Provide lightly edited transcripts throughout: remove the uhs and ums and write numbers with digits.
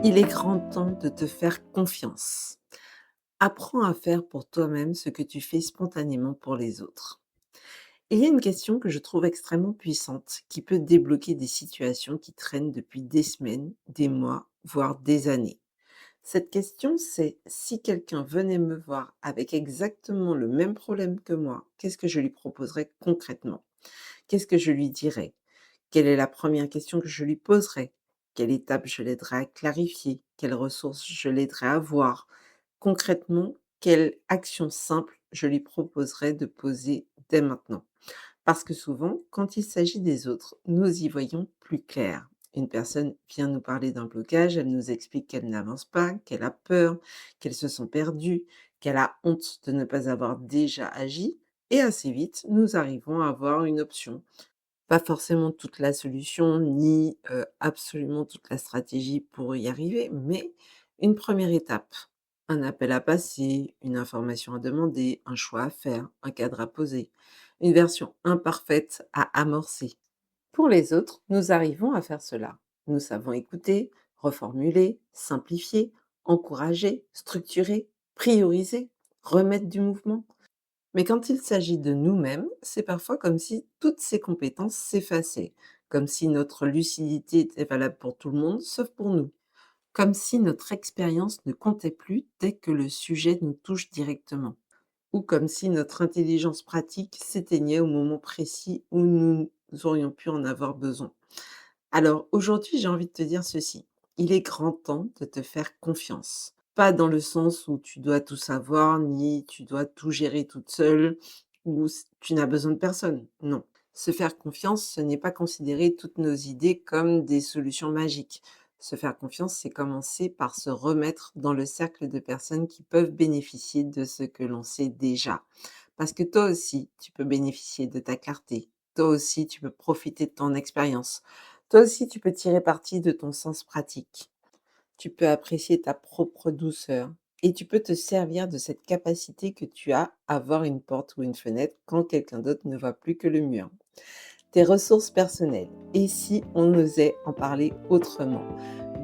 Il est grand temps de te faire confiance. Apprends à faire pour toi-même ce que tu fais spontanément pour les autres. Et il y a une question que je trouve extrêmement puissante, qui peut débloquer des situations qui traînent depuis des semaines, des mois, voire des années. Cette question, c'est: si quelqu'un venait me voir avec exactement le même problème que moi, qu'est-ce que je lui proposerais concrètement? Qu'est-ce que je lui dirais? Quelle est la première question que je lui poserais? Quelle étape je l'aiderais à clarifier? Quelles ressources je l'aiderais à voir? Concrètement, quelle action simple je lui proposerais de poser dès maintenant? Parce que souvent, quand il s'agit des autres, nous y voyons plus clair. Une personne vient nous parler d'un blocage, elle nous explique qu'elle n'avance pas, qu'elle a peur, qu'elle se sent perdue, qu'elle a honte de ne pas avoir déjà agi, et assez vite, nous arrivons à avoir une option. Pas forcément toute la solution, ni absolument toute la stratégie pour y arriver, mais une première étape. Un appel à passer, une information à demander, un choix à faire, un cadre à poser, une version imparfaite à amorcer. Pour les autres, nous arrivons à faire cela. Nous savons écouter, reformuler, simplifier, encourager, structurer, prioriser, remettre du mouvement. Mais quand il s'agit de nous-mêmes, c'est parfois comme si toutes ces compétences s'effaçaient, comme si notre lucidité était valable pour tout le monde, sauf pour nous, comme si notre expérience ne comptait plus dès que le sujet nous touche directement, ou comme si notre intelligence pratique s'éteignait au moment précis où nous aurions pu en avoir besoin. Alors aujourd'hui, j'ai envie de te dire ceci: il est grand temps de te faire confiance. Pas dans le sens où tu dois tout savoir, ni tu dois tout gérer toute seule, ou tu n'as besoin de personne. Non. Se faire confiance, ce n'est pas considérer toutes nos idées comme des solutions magiques. Se faire confiance, c'est commencer par se remettre dans le cercle de personnes qui peuvent bénéficier de ce que l'on sait déjà. Parce que toi aussi, tu peux bénéficier de ta clarté. Toi aussi, tu peux profiter de ton expérience. Toi aussi, tu peux tirer parti de ton sens pratique. Tu peux apprécier ta propre douceur et tu peux te servir de cette capacité que tu as à voir une porte ou une fenêtre quand quelqu'un d'autre ne voit plus que le mur. Tes ressources personnelles. Et si on osait en parler autrement?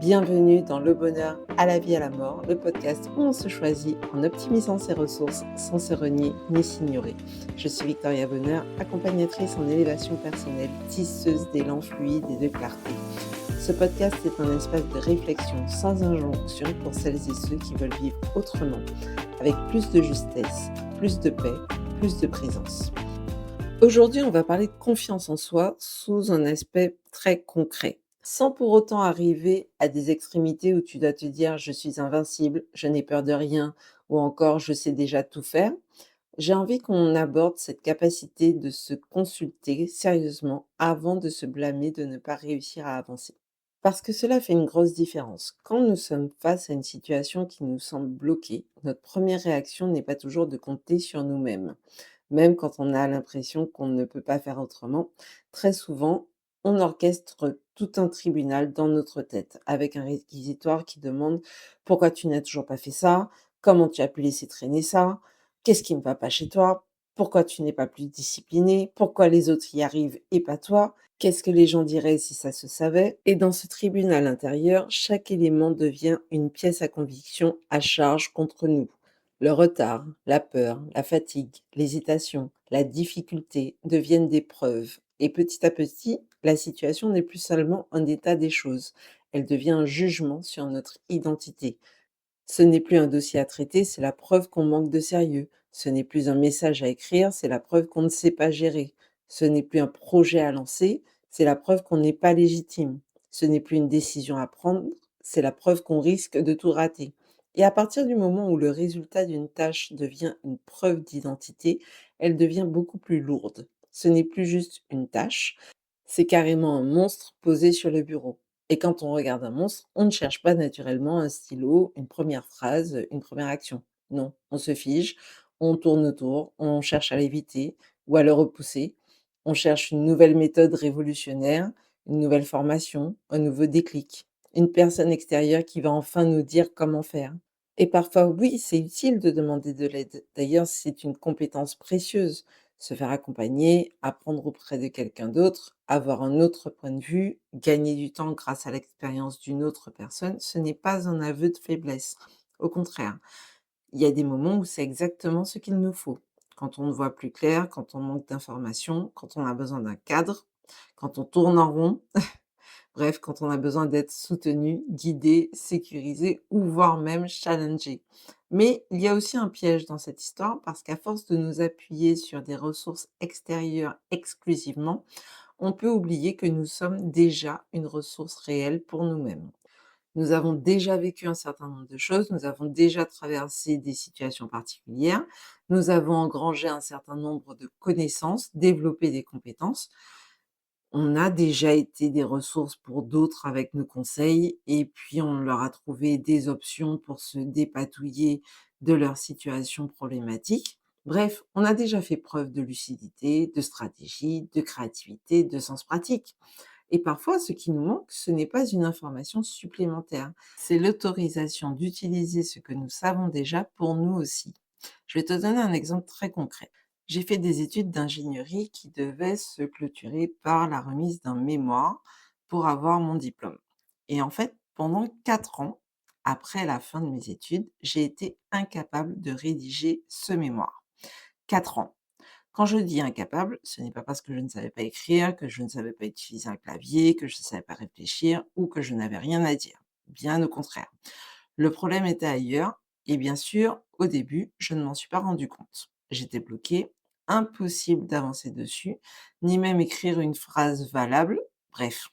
Bienvenue dans Le Bonheur à la vie à la mort, le podcast où on se choisit en optimisant ses ressources sans se renier ni s'ignorer. Je suis Victoria Bonheur, accompagnatrice en élévation personnelle, tisseuse d'élan fluide et de clarté. Ce podcast est un espace de réflexion sans injonction pour celles et ceux qui veulent vivre autrement, avec plus de justesse, plus de paix, plus de présence. Aujourd'hui, on va parler de confiance en soi sous un aspect très concret, sans pour autant arriver à des extrémités où tu dois te dire: «Je suis invincible, je n'ai peur de rien» ou encore «Je sais déjà tout faire». J'ai envie qu'on aborde cette capacité de se consulter sérieusement avant de se blâmer de ne pas réussir à avancer. Parce que cela fait une grosse différence. Quand nous sommes face à une situation qui nous semble bloquée, notre première réaction n'est pas toujours de compter sur nous-mêmes. Même quand on a l'impression qu'on ne peut pas faire autrement, très souvent, on orchestre tout un tribunal dans notre tête, avec un réquisitoire qui demande: «Pourquoi tu n'as toujours pas fait ça? Comment tu as pu laisser traîner ça? Qu'est-ce qui ne va pas chez toi? Pourquoi tu n'es pas plus discipliné? Pourquoi les autres y arrivent et pas toi? Qu'est-ce que les gens diraient si ça se savait?» Et dans ce tribunal intérieur, chaque élément devient une pièce à conviction à charge contre nous. Le retard, la peur, la fatigue, l'hésitation, la difficulté deviennent des preuves. Et petit à petit, la situation n'est plus seulement un état des choses, elle devient un jugement sur notre identité. Ce n'est plus un dossier à traiter, c'est la preuve qu'on manque de sérieux. Ce n'est plus un message à écrire, c'est la preuve qu'on ne sait pas gérer. Ce n'est plus un projet à lancer, c'est la preuve qu'on n'est pas légitime. Ce n'est plus une décision à prendre, c'est la preuve qu'on risque de tout rater. Et à partir du moment où le résultat d'une tâche devient une preuve d'identité, elle devient beaucoup plus lourde. Ce n'est plus juste une tâche, c'est carrément un monstre posé sur le bureau. Et quand on regarde un monstre, on ne cherche pas naturellement un stylo, une première phrase, une première action. Non, on se fige, on tourne autour, on cherche à l'éviter ou à le repousser. On cherche une nouvelle méthode révolutionnaire, une nouvelle formation, un nouveau déclic, une personne extérieure qui va enfin nous dire comment faire. Et parfois, oui, c'est utile de demander de l'aide. D'ailleurs, c'est une compétence précieuse. Se faire accompagner, apprendre auprès de quelqu'un d'autre, avoir un autre point de vue, gagner du temps grâce à l'expérience d'une autre personne, ce n'est pas un aveu de faiblesse. Au contraire, il y a des moments où c'est exactement ce qu'il nous faut. Quand on ne voit plus clair, quand on manque d'informations, quand on a besoin d'un cadre, quand on tourne en rond, bref, quand on a besoin d'être soutenu, guidé, sécurisé ou voire même challengé. Mais il y a aussi un piège dans cette histoire parce qu'à force de nous appuyer sur des ressources extérieures exclusivement, on peut oublier que nous sommes déjà une ressource réelle pour nous-mêmes. Nous avons déjà vécu un certain nombre de choses, nous avons déjà traversé des situations particulières, nous avons engrangé un certain nombre de connaissances, développé des compétences. On a déjà été des ressources pour d'autres avec nos conseils et puis on leur a trouvé des options pour se dépatouiller de leur situation problématique. Bref, on a déjà fait preuve de lucidité, de stratégie, de créativité, de sens pratique. Et parfois, ce qui nous manque, ce n'est pas une information supplémentaire, c'est l'autorisation d'utiliser ce que nous savons déjà pour nous aussi. Je vais te donner un exemple très concret. J'ai fait des études d'ingénierie qui devaient se clôturer par la remise d'un mémoire pour avoir mon diplôme. Et en fait, pendant 4 ans, après la fin de mes études, j'ai été incapable de rédiger ce mémoire. 4 ans. Quand je dis incapable, ce n'est pas parce que je ne savais pas écrire, que je ne savais pas utiliser un clavier, que je ne savais pas réfléchir ou que je n'avais rien à dire. Bien au contraire. Le problème était ailleurs et bien sûr, au début, je ne m'en suis pas rendu compte. J'étais bloquée, impossible d'avancer dessus, ni même écrire une phrase valable. Bref,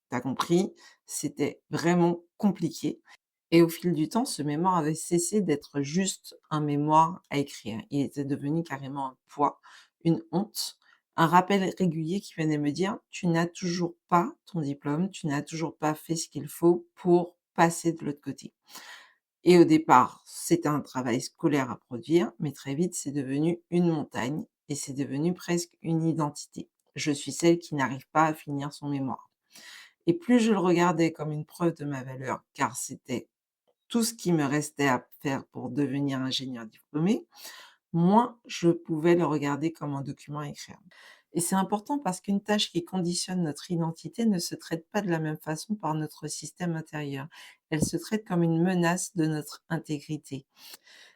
t'as compris, c'était vraiment compliqué et au fil du temps, ce mémoire avait cessé d'être juste un mémoire à écrire. Il était devenu carrément un poids, une honte, un rappel régulier qui venait me dire: «Tu n'as toujours pas ton diplôme, tu n'as toujours pas fait ce qu'il faut pour passer de l'autre côté». Et au départ, c'était un travail scolaire à produire, mais très vite, c'est devenu une montagne et c'est devenu presque une identité. Je suis celle qui n'arrive pas à finir son mémoire. Et plus je le regardais comme une preuve de ma valeur, car c'était tout ce qui me restait à faire pour devenir ingénieur diplômé, moins je pouvais le regarder comme un document à écrire. Et c'est important parce qu'une tâche qui conditionne notre identité ne se traite pas de la même façon par notre système intérieur. Elle se traite comme une menace de notre intégrité.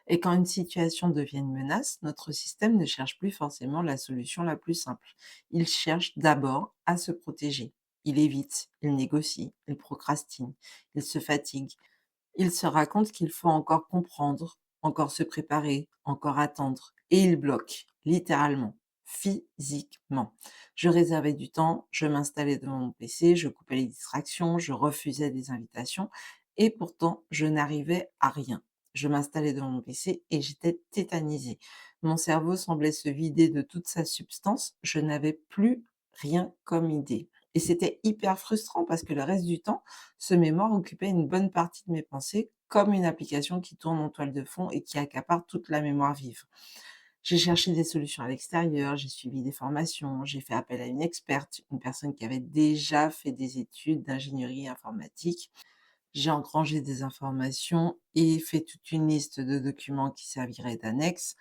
Et quand une situation devient une menace, notre système ne cherche plus forcément la solution la plus simple. Il cherche d'abord à se protéger. Il évite, il négocie, il procrastine, il se fatigue, il se raconte qu'il faut encore comprendre, encore se préparer, encore attendre et il bloque, littéralement, physiquement. Je réservais du temps, je m'installais devant mon PC, je coupais les distractions, je refusais des invitations et pourtant je n'arrivais à rien. Je m'installais devant mon PC et j'étais tétanisée. Mon cerveau semblait se vider de toute sa substance, je n'avais plus rien comme idée et c'était hyper frustrant parce que le reste du temps, ce mémoire occupait une bonne partie de mes pensées, comme une application qui tourne en toile de fond et qui accapare toute la mémoire vive. J'ai cherché des solutions à l'extérieur, j'ai suivi des formations, j'ai fait appel à une experte, une personne qui avait déjà fait des études d'ingénierie informatique. J'ai engrangé des informations et fait toute une liste de documents qui serviraient d'annexe,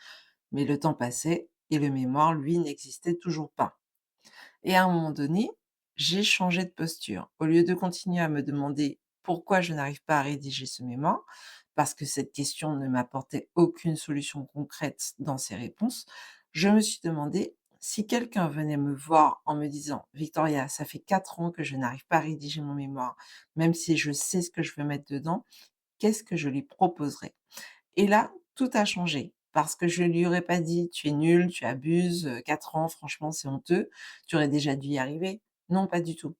mais le temps passait et le mémoire, lui, n'existait toujours pas. Et à un moment donné, j'ai changé de posture. Au lieu de continuer à me demander pourquoi je n'arrive pas à rédiger ce mémoire, parce que cette question ne m'apportait aucune solution concrète dans ses réponses, je me suis demandé si quelqu'un venait me voir en me disant: «Victoria, ça fait 4 ans que je n'arrive pas à rédiger mon mémoire, même si je sais ce que je veux mettre dedans, qu'est-ce que je lui proposerais?» Et là, tout a changé parce que je lui aurais pas dit: «Tu es nul, tu abuses, 4 ans, franchement, c'est honteux, tu aurais déjà dû y arriver». Non, pas du tout.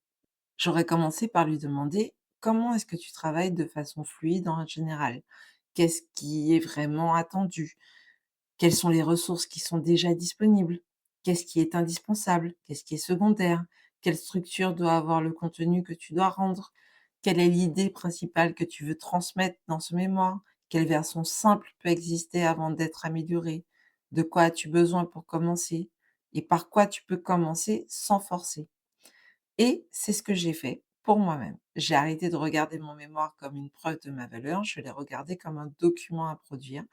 J'aurais commencé par lui demander: «Comment est-ce que tu travailles de façon fluide en général? Qu'est-ce qui est vraiment attendu? Quelles sont les ressources qui sont déjà disponibles? Qu'est-ce qui est indispensable? Qu'est-ce qui est secondaire? Quelle structure doit avoir le contenu que tu dois rendre? Quelle est l'idée principale que tu veux transmettre dans ce mémoire? Quelle version simple peut exister avant d'être améliorée? De quoi as-tu besoin pour commencer? Et par quoi tu peux commencer sans forcer?» Et c'est ce que j'ai fait pour moi-même. J'ai arrêté de regarder mon mémoire comme une preuve de ma valeur, je l'ai regardé comme un document à produire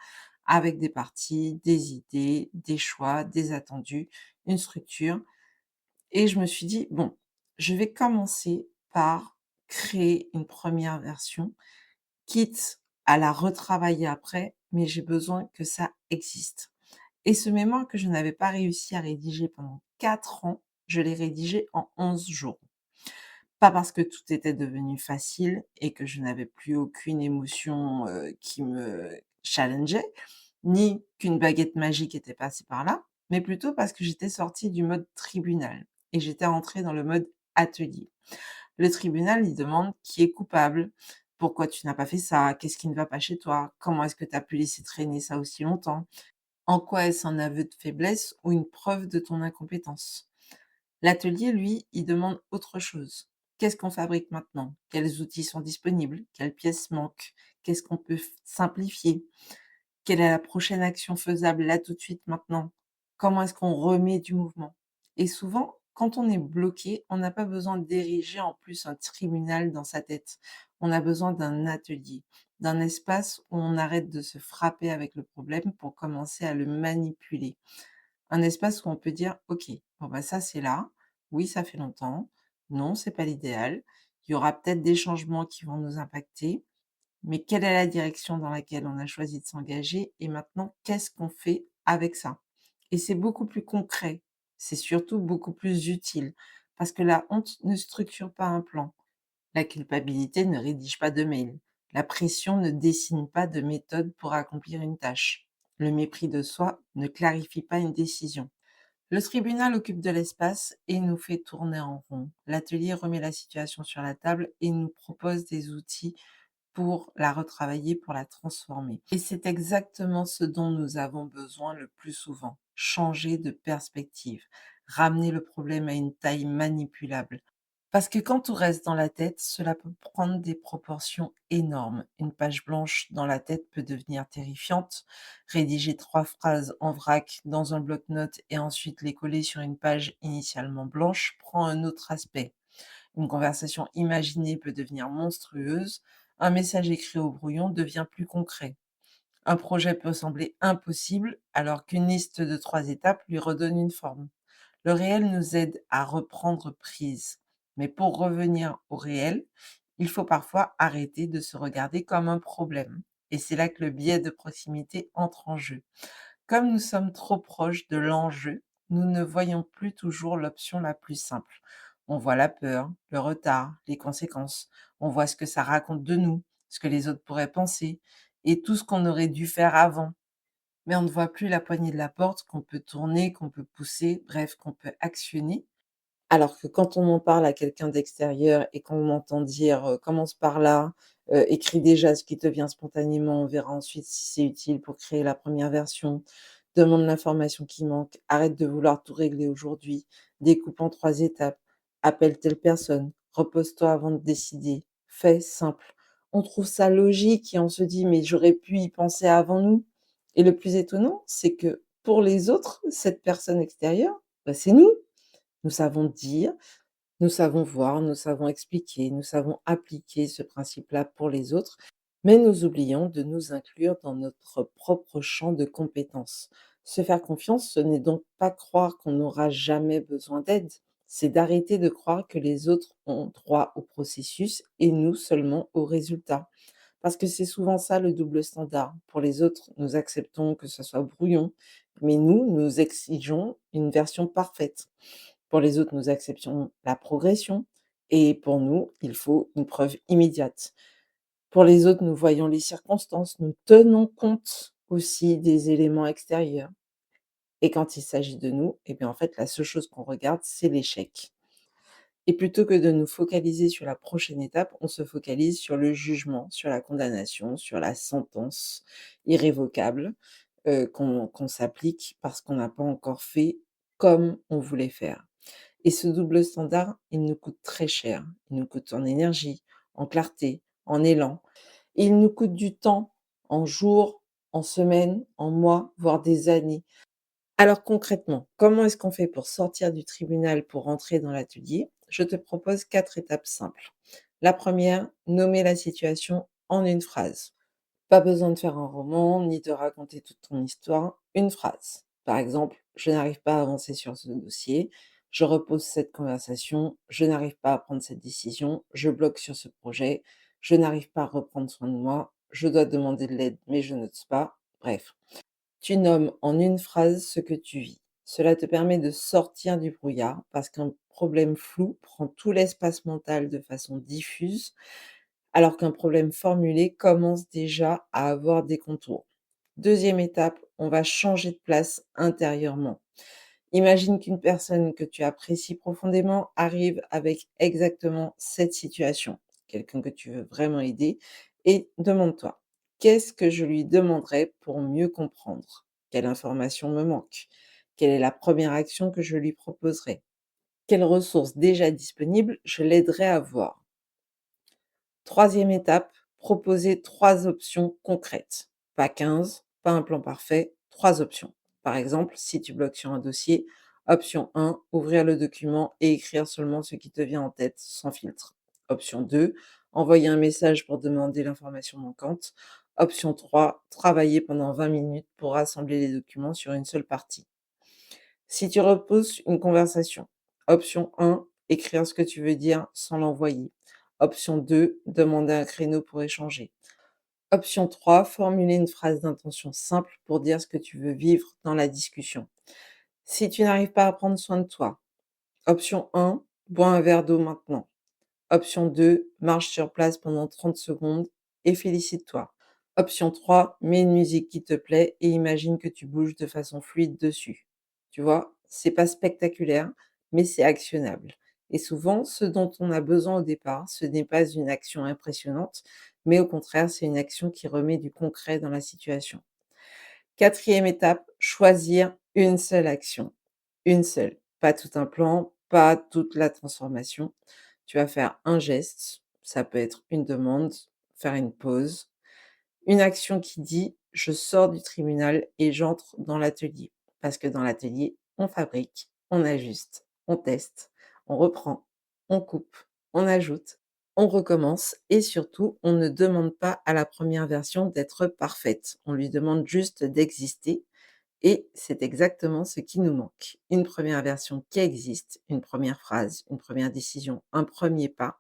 avec des parties, des idées, des choix, des attendus une structure et je me suis dit: «Bon, je vais commencer par créer une première version, quitte à la retravailler après, mais j'ai besoin que ça existe». Et ce mémoire que je n'avais pas réussi à rédiger pendant 4 ans, je l'ai rédigé en 11 jours. Pas parce que tout était devenu facile et que je n'avais plus aucune émotion, qui me challengeait, ni qu'une baguette magique était passée par là, mais plutôt parce que j'étais sortie du mode tribunal et j'étais rentrée dans le mode atelier. Le tribunal, il demande: «Qui est coupable? Pourquoi tu n'as pas fait ça? Qu'est-ce qui ne va pas chez toi? Comment est-ce que tu as pu laisser traîner ça aussi longtemps? En quoi est-ce un aveu de faiblesse ou une preuve de ton incompétence?» L'atelier, lui, il demande autre chose. Qu'est-ce qu'on fabrique maintenant? Quels outils sont disponibles? Quelles pièces manquent? Qu'est-ce qu'on peut simplifier? Quelle est la prochaine action faisable là tout de suite maintenant? Comment est-ce qu'on remet du mouvement? Et souvent, quand on est bloqué, on n'a pas besoin d'ériger en plus un tribunal dans sa tête. On a besoin d'un atelier, d'un espace où on arrête de se frapper avec le problème pour commencer à le manipuler. Un espace où on peut dire: «OK, bon, bah, ça, c'est là. Oui, ça fait longtemps. Non, c'est pas l'idéal. Il y aura peut-être des changements qui vont nous impacter, mais quelle est la direction dans laquelle on a choisi de s'engager et maintenant, qu'est-ce qu'on fait avec ça?» Et c'est beaucoup plus concret. C'est surtout beaucoup plus utile parce que la honte ne structure pas un plan. La culpabilité ne rédige pas de mail. La pression ne dessine pas de méthode pour accomplir une tâche. Le mépris de soi ne clarifie pas une décision. Le tribunal occupe de l'espace et nous fait tourner en rond. L'atelier remet la situation sur la table et nous propose des outils pour la retravailler, pour la transformer. Et c'est exactement ce dont nous avons besoin le plus souvent. Changer de perspective, ramener le problème à une taille manipulable. Parce que quand tout reste dans la tête, cela peut prendre des proportions énormes. Une page blanche dans la tête peut devenir terrifiante. Rédiger 3 phrases en vrac dans un bloc-notes et ensuite les coller sur une page initialement blanche prend un autre aspect. Une conversation imaginée peut devenir monstrueuse. Un message écrit au brouillon devient plus concret. Un projet peut sembler impossible alors qu'une liste de 3 étapes lui redonne une forme. Le réel nous aide à reprendre prise. Mais pour revenir au réel, il faut parfois arrêter de se regarder comme un problème. Et c'est là que le biais de proximité entre en jeu. Comme nous sommes trop proches de l'enjeu, nous ne voyons plus toujours l'option la plus simple. On voit la peur, le retard, les conséquences. On voit ce que ça raconte de nous, ce que les autres pourraient penser, et tout ce qu'on aurait dû faire avant. Mais on ne voit plus la poignée de la porte qu'on peut tourner, qu'on peut pousser, bref, qu'on peut actionner. Alors que quand on en parle à quelqu'un d'extérieur et qu'on entend dire, «Commence par là, écris déjà ce qui te vient spontanément, on verra ensuite si c'est utile pour créer la première version. Demande l'information qui manque, arrête de vouloir tout régler aujourd'hui, découpe en 3 étapes, appelle telle personne, repose-toi avant de décider, fais simple». On trouve ça logique et on se dit: «Mais j'aurais pu y penser avant nous», et le plus étonnant, c'est que pour les autres, cette personne extérieure, bah, c'est nous. Nous savons dire, nous savons voir, nous savons expliquer, nous savons appliquer ce principe-là pour les autres, mais nous oublions de nous inclure dans notre propre champ de compétences. Se faire confiance, ce n'est donc pas croire qu'on n'aura jamais besoin d'aide, c'est d'arrêter de croire que les autres ont droit au processus et nous seulement au résultat. Parce que c'est souvent ça le double standard. Pour les autres, nous acceptons que ce soit brouillon, mais nous exigeons une version parfaite. Pour les autres, nous acceptions la progression et pour nous, il faut une preuve immédiate. Pour les autres, nous voyons les circonstances, nous tenons compte aussi des éléments extérieurs et quand il s'agit de nous, eh bien, en fait, la seule chose qu'on regarde, c'est l'échec et plutôt que de nous focaliser sur la prochaine étape, on se focalise sur le jugement, sur la condamnation, sur la sentence irrévocable, qu'on s'applique parce qu'on n'a pas encore fait comme on voulait faire. Et ce double standard, il nous coûte très cher. Il nous coûte en énergie, en clarté, en élan. Et il nous coûte du temps, en jours, en semaines, en mois, voire des années. Alors concrètement, comment est-ce qu'on fait pour sortir du tribunal pour rentrer dans l'atelier? Je te propose 4 étapes simples. La première, nommer la situation en une phrase. Pas besoin de faire un roman, ni de raconter toute ton histoire, une phrase. Par exemple, je n'arrive pas à avancer sur ce dossier, je repose cette conversation, je n'arrive pas à prendre cette décision, je bloque sur ce projet, je n'arrive pas à reprendre soin de moi, je dois demander de l'aide mais je n'ose pas. Bref, tu nommes en une phrase ce que tu vis. Cela te permet de sortir du brouillard parce qu'un problème flou prend tout l'espace mental de façon diffuse, alors qu'un problème formulé commence déjà à avoir des contours. Deuxième étape, on va changer de place intérieurement. Imagine qu'une personne que tu apprécies profondément arrive avec exactement cette situation, quelqu'un que tu veux vraiment aider, et demande-toi, qu'est-ce que je lui demanderais pour mieux comprendre? Quelle information me manque? Quelle est la première action que je lui proposerai? Quelles ressources déjà disponibles je l'aiderai à voir? Troisième étape, proposer 3 options concrètes. Pas 15, pas un plan parfait, 3 options. Par exemple, si tu bloques sur un dossier, option 1, ouvrir le document et écrire seulement ce qui te vient en tête sans filtre. Option 2, envoyer un message pour demander l'information manquante. Option 3, travailler pendant 20 minutes pour rassembler les documents sur une seule partie. Si tu reposes une conversation, option 1, écrire ce que tu veux dire sans l'envoyer. Option 2, demander un créneau pour échanger. Option 3, formuler une phrase d'intention simple pour dire ce que tu veux vivre dans la discussion. Si tu n'arrives pas à prendre soin de toi, option 1, bois un verre d'eau maintenant. Option 2, marche sur place pendant 30 secondes et félicite-toi. Option 3, mets une musique qui te plaît et imagine que tu bouges de façon fluide dessus. Tu vois, c'est pas spectaculaire, mais c'est actionnable. Et souvent, ce dont on a besoin au départ, ce n'est pas une action impressionnante, mais au contraire, c'est une action qui remet du concret dans la situation. Quatrième étape, choisir une seule action. Une seule. Pas tout un plan, pas toute la transformation. Tu vas faire un geste, ça peut être une demande, faire une pause, une action qui dit: «Je sors du tribunal et j'entre dans l'atelier». Parce que dans l'atelier, on fabrique, on ajuste, on teste, on reprend, on coupe, on ajoute, on recommence et surtout, on ne demande pas à la première version d'être parfaite. On lui demande juste d'exister et c'est exactement ce qui nous manque. Une première version qui existe, une première phrase, une première décision, un premier pas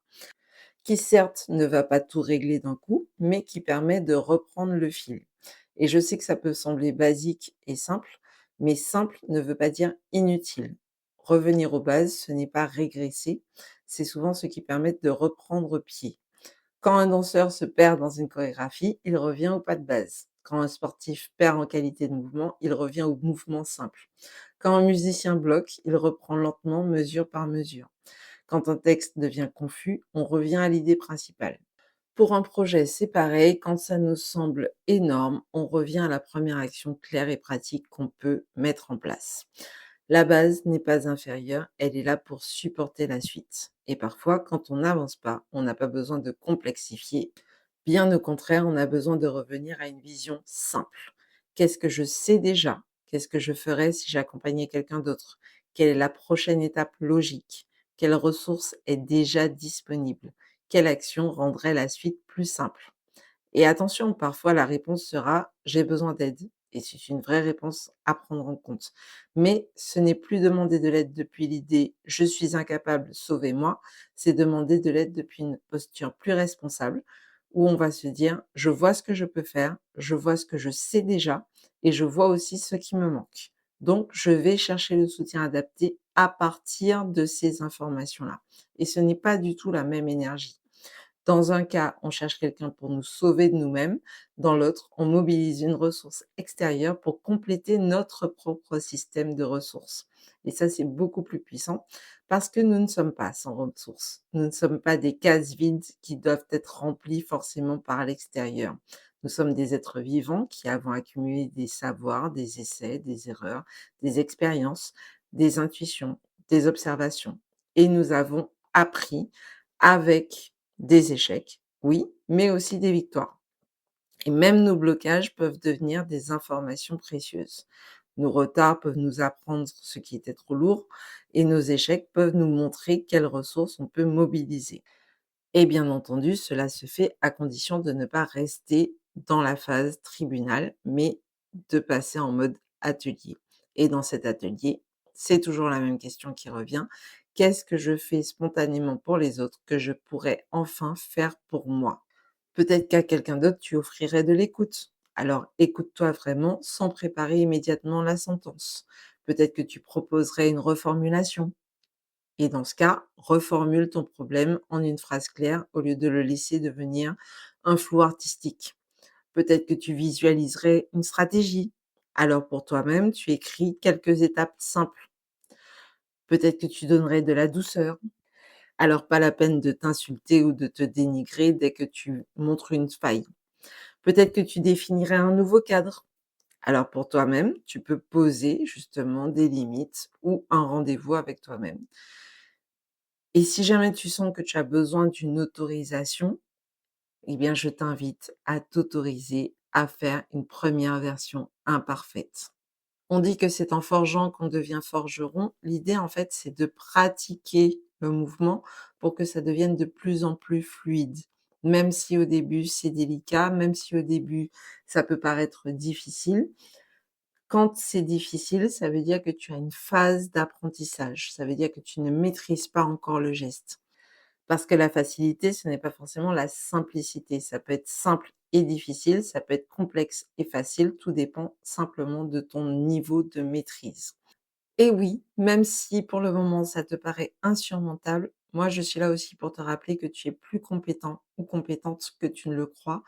qui certes ne va pas tout régler d'un coup, mais qui permet de reprendre le fil. Et je sais que ça peut sembler basique et simple, mais simple ne veut pas dire inutile. Revenir aux bases, ce n'est pas régresser, c'est souvent ce qui permet de reprendre pied. Quand un danseur se perd dans une chorégraphie, il revient au pas de base. Quand un sportif perd en qualité de mouvement, il revient au mouvement simple. Quand un musicien bloque, il reprend lentement, mesure par mesure. Quand un texte devient confus, on revient à l'idée principale. Pour un projet, c'est pareil, quand ça nous semble énorme, on revient à la première action claire et pratique qu'on peut mettre en place. La base n'est pas inférieure, elle est là pour supporter la suite. Et parfois, quand on n'avance pas, on n'a pas besoin de complexifier. Bien au contraire, on a besoin de revenir à une vision simple. Qu'est-ce que je sais déjà? Qu'est-ce que je ferais si j'accompagnais quelqu'un d'autre? Quelle est la prochaine étape logique? Quelle ressource est déjà disponible? Quelle action rendrait la suite plus simple? Et attention, parfois la réponse sera: «J'ai besoin d'aide» et c'est une vraie réponse à prendre en compte. Mais ce n'est plus demander de l'aide depuis l'idée: «Je suis incapable, sauvez-moi», c'est demander de l'aide depuis une posture plus responsable où on va se dire: «Je vois ce que je peux faire, je vois ce que je sais déjà et je vois aussi ce qui me manque. Donc je vais chercher le soutien adapté à partir de ces informations-là» et ce n'est pas du tout la même énergie. Dans un cas, on cherche quelqu'un pour nous sauver de nous-mêmes. Dans l'autre, on mobilise une ressource extérieure pour compléter notre propre système de ressources. Et ça, c'est beaucoup plus puissant parce que nous ne sommes pas sans ressources. Nous ne sommes pas des cases vides qui doivent être remplies forcément par l'extérieur. Nous sommes des êtres vivants qui avons accumulé des savoirs, des essais, des erreurs, des expériences, des intuitions, des observations. Et nous avons appris avec des échecs, oui, mais aussi des victoires. Et même nos blocages peuvent devenir des informations précieuses. Nos retards peuvent nous apprendre ce qui était trop lourd et nos échecs peuvent nous montrer quelles ressources on peut mobiliser. Et bien entendu, cela se fait à condition de ne pas rester dans la phase tribunal, mais de passer en mode atelier. Et dans cet atelier, c'est toujours la même question qui revient. Qu'est-ce que je fais spontanément pour les autres que je pourrais enfin faire pour moi? Peut-être qu'à quelqu'un d'autre, tu offrirais de l'écoute. Alors écoute-toi vraiment sans préparer immédiatement la sentence. Peut-être que tu proposerais une reformulation. Et dans ce cas, reformule ton problème en une phrase claire au lieu de le laisser devenir un flou artistique. Peut-être que tu visualiserais une stratégie. Alors pour toi-même, tu écris quelques étapes simples. Peut-être que tu donnerais de la douceur. Alors pas la peine de t'insulter ou de te dénigrer dès que tu montres une faille. Peut-être que tu définirais un nouveau cadre. Alors pour toi-même, tu peux poser justement des limites ou un rendez-vous avec toi-même. Et si jamais tu sens que tu as besoin d'une autorisation, eh bien je t'invite à t'autoriser à faire une première version imparfaite. On dit que c'est en forgeant qu'on devient forgeron. L'idée, en fait, c'est de pratiquer le mouvement pour que ça devienne de plus en plus fluide. Même si au début, c'est délicat, même si au début, ça peut paraître difficile. Quand c'est difficile, ça veut dire que tu as une phase d'apprentissage. Ça veut dire que tu ne maîtrises pas encore le geste. Parce que la facilité, ce n'est pas forcément la simplicité. Ça peut être simple et difficile, ça peut être complexe et facile, tout dépend simplement de ton niveau de maîtrise. Et oui, même si pour le moment ça te paraît insurmontable, moi je suis là aussi pour te rappeler que tu es plus compétent ou compétente que tu ne le crois.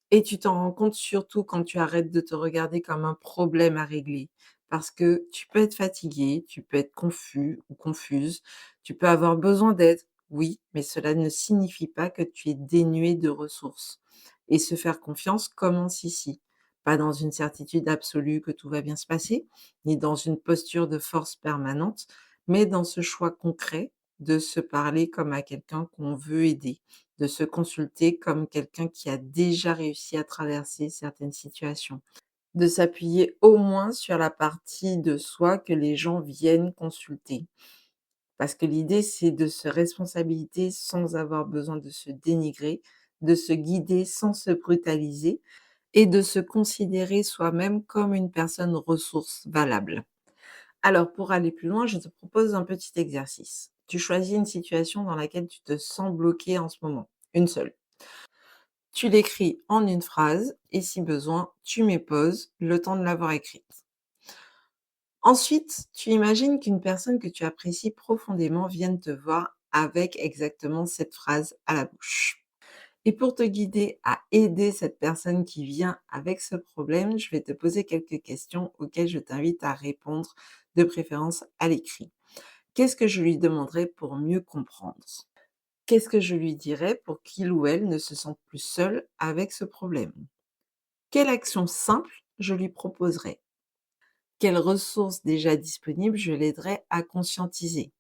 Et tu t'en rends compte surtout quand tu arrêtes de te regarder comme un problème à régler. Parce que tu peux être fatigué, tu peux être confus ou confuse, tu peux avoir besoin d'aide, oui, mais cela ne signifie pas que tu es dénué de ressources. Et se faire confiance commence ici. Pas dans une certitude absolue que tout va bien se passer, ni dans une posture de force permanente, mais dans ce choix concret de se parler comme à quelqu'un qu'on veut aider, de se consulter comme quelqu'un qui a déjà réussi à traverser certaines situations, de s'appuyer au moins sur la partie de soi que les gens viennent consulter. Parce que l'idée, c'est de se responsabiliser sans avoir besoin de se dénigrer, de se guider sans se brutaliser et de se considérer soi-même comme une personne ressource valable. Alors, pour aller plus loin, je te propose un petit exercice. Tu choisis une situation dans laquelle tu te sens bloqué en ce moment, une seule. Tu l'écris en une phrase et si besoin, tu mets pause, le temps de l'avoir écrite. Ensuite, tu imagines qu'une personne que tu apprécies profondément vienne te voir avec exactement cette phrase à la bouche. Et pour te guider à aider cette personne qui vient avec ce problème, je vais te poser quelques questions auxquelles je t'invite à répondre de préférence à l'écrit. Qu'est-ce que je lui demanderais pour mieux comprendre? Qu'est-ce que je lui dirais pour qu'il ou elle ne se sente plus seul avec ce problème? Quelle action simple je lui proposerais? Quelles ressources déjà disponibles je l'aiderais à conscientiser?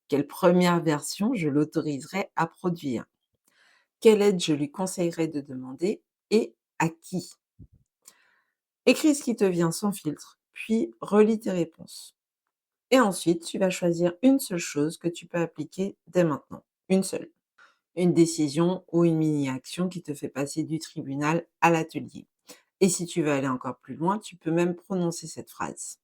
Quelle première version je l'autoriserais à produire? Quelle aide je lui conseillerais de demander et à qui? Écris ce qui te vient sans filtre, puis relis tes réponses. Et ensuite, tu vas choisir une seule chose que tu peux appliquer dès maintenant. Une seule. Une décision ou une mini-action qui te fait passer du tribunal à l'atelier. Et si tu veux aller encore plus loin, tu peux même prononcer cette phrase.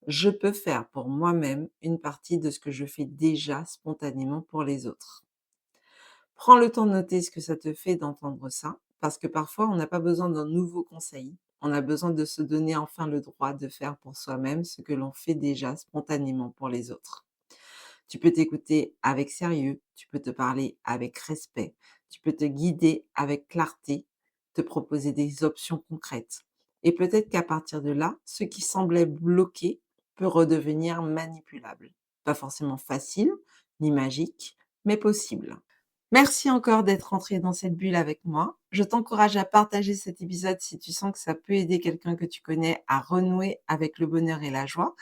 Je peux faire pour moi-même une partie de ce que je fais déjà spontanément pour les autres. Prends le temps de noter ce que ça te fait d'entendre ça, parce que parfois on n'a pas besoin d'un nouveau conseil. On a besoin de se donner enfin le droit de faire pour soi-même ce que l'on fait déjà spontanément pour les autres. Tu peux t'écouter avec sérieux, tu peux te parler avec respect, tu peux te guider avec clarté, te proposer des options concrètes. Et peut-être qu'à partir de là, ce qui semblait bloqué peut redevenir manipulable. Pas forcément facile, ni magique, mais possible. Merci encore d'être entré dans cette bulle avec moi. Je t'encourage à partager cet épisode si tu sens que ça peut aider quelqu'un que tu connais à renouer avec le bonheur et la joie.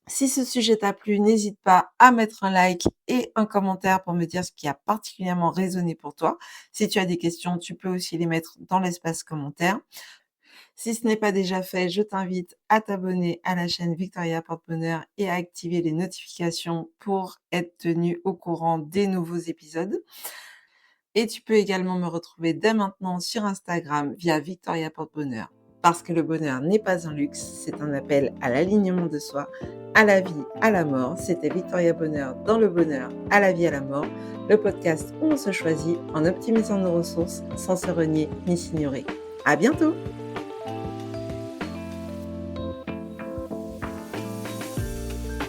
Si ce sujet t'a plu, n'hésite pas à mettre un like et un commentaire pour me dire ce qui a particulièrement résonné pour toi. Si tu as des questions, tu peux aussi les mettre dans l'espace commentaire. Si ce n'est pas déjà fait, je t'invite à t'abonner à la chaîne Victoria Porte-Bonheur et à activer les notifications pour être tenu au courant des nouveaux épisodes. Et tu peux également me retrouver dès maintenant sur Instagram via Victoria Porte-Bonheur. Parce que le bonheur n'est pas un luxe, c'est un appel à l'alignement de soi, à la vie, à la mort. C'était Victoria Bonheur dans le bonheur, à la vie, à la mort, le podcast où on se choisit en optimisant nos ressources sans se renier ni s'ignorer. À bientôt!